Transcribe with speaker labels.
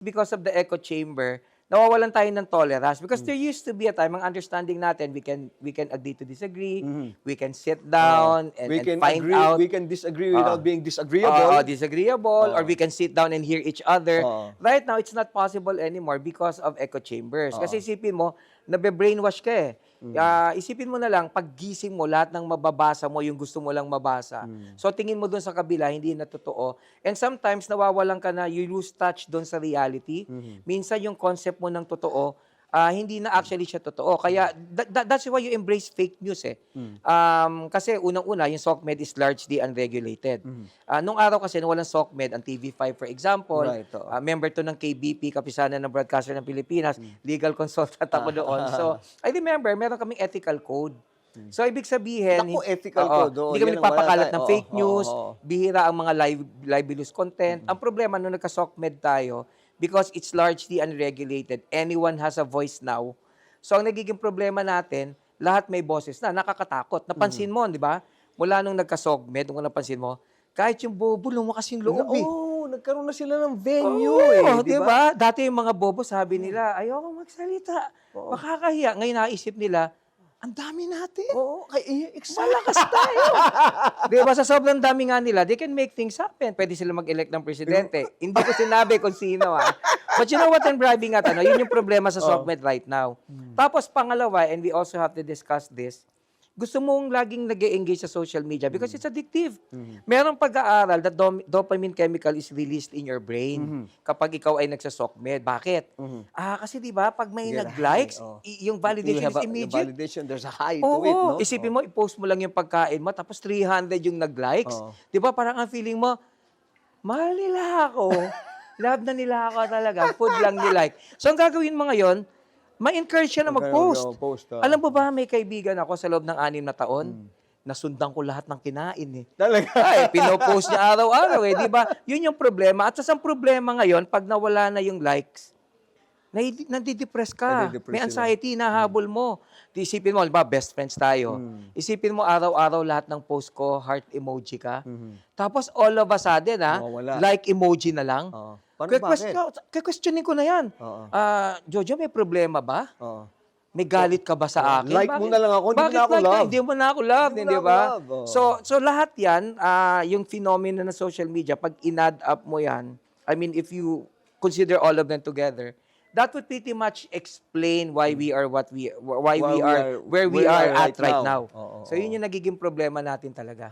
Speaker 1: Because of the echo chamber, nawawalan tayo ng tolerance because there used to be a time, ang understanding natin, we can agree to disagree, we can sit down and find out.
Speaker 2: We can disagree
Speaker 1: Oo.
Speaker 2: without being disagreeable.
Speaker 1: Disagreeable, or we can sit down and hear each other. Right now, it's not possible anymore because of echo chambers. Kasi isipin mo, nabe-brainwash ka eh. Isipin mo na lang, paggising mo, lahat ng mababasa mo, yung gusto mo lang mabasa. So, tingin mo dun sa kabila, hindi na totoo. And sometimes, nawawalan ka na, you lose touch dun sa reality. Minsan, yung concept mo ng totoo, hindi na actually siya totoo. Kaya, that's why you embrace fake news eh. Kasi unang-una, yung SOCMED is largely unregulated. Nung araw kasi, nung walang SOCMED, ang TV5 for example,
Speaker 2: Right,
Speaker 1: member to ng KBP, Kapisanan ng Broadcaster ng Pilipinas, legal consultant ako doon. So, I remember, meron kaming ethical code. So, ibig sabihin,
Speaker 2: Naku, ethical code,
Speaker 1: hindi kami
Speaker 2: yan ang
Speaker 1: nagpapakalat
Speaker 2: wala
Speaker 1: ng
Speaker 2: tayo.
Speaker 1: fake news, bihira ang mga libelous content. Ang problema, nung nagka-SOCMED tayo, because it's largely unregulated, anyone has a voice now. So, ang nagiging problema natin, lahat may boses na, nakakatakot. Napansin mo, di ba? Mula nung nagka-SOCMED, kung napansin mo, kahit yung bobo, lumakas yung loob eh.
Speaker 2: Nagkaroon na sila ng venue
Speaker 1: Di ba? Dati yung mga bobo, sabi nila, ayoko magsalita. Makakahiya. Ngayon naisip nila, ang dami natin. Malakas tayo. Di ba? Sa sobrang dami nga nila, they can make things happen. Pwede sila mag-elect ng presidente. Hindi ko sinabi kung sino But you know what I'm driving at? Yun yung problema sa SOCMED right now. Tapos pangalawa, and we also have to discuss this, gusto mong laging nag-engage sa social media because it's addictive. Merong pag-aaral that dopamine chemical is released in your brain kapag ikaw ay nagsa-SOCMED. Bakit? Kasi di ba, pag may nag-likes, yung validation is immediate.
Speaker 2: Yung validation, there's a high to it, no?
Speaker 1: Isipin mo, i-post mo lang yung pagkain mo, tapos 300 yung nag-likes. Di ba, parang ang feeling mo, mahal nila ako. Love na nila ako talaga. Food lang nilike. So, ang gagawin mo ngayon, ma-encourage siya na mag-post. Alam mo ba, may kaibigan ako sa loob ng 6 na taon, nasundan ko lahat ng kinain eh.
Speaker 2: Talaga?
Speaker 1: Ay, pinopost niya araw-araw eh, di ba? Yun yung problema. At sa problema ngayon, pag nawala na yung likes, nadidepress ka. May anxiety, nahabol mo. Isipin mo, ba, best friends tayo. Isipin mo, araw-araw lahat ng post ko, heart emoji ka. Tapos all of a sudden, like emoji na lang. Questioning ko na yan. Jojo, may problema ba? May galit ka ba sa akin?
Speaker 2: Like mo na lang ako,
Speaker 1: hindi mo na ako love. Hindi ba? So lahat yan, yung phenomena ng social media, pag in-add up mo yan, I mean, if you consider all of them together, that would pretty much explain why we are where we are at right now. So yun yung nagiging problema natin talaga.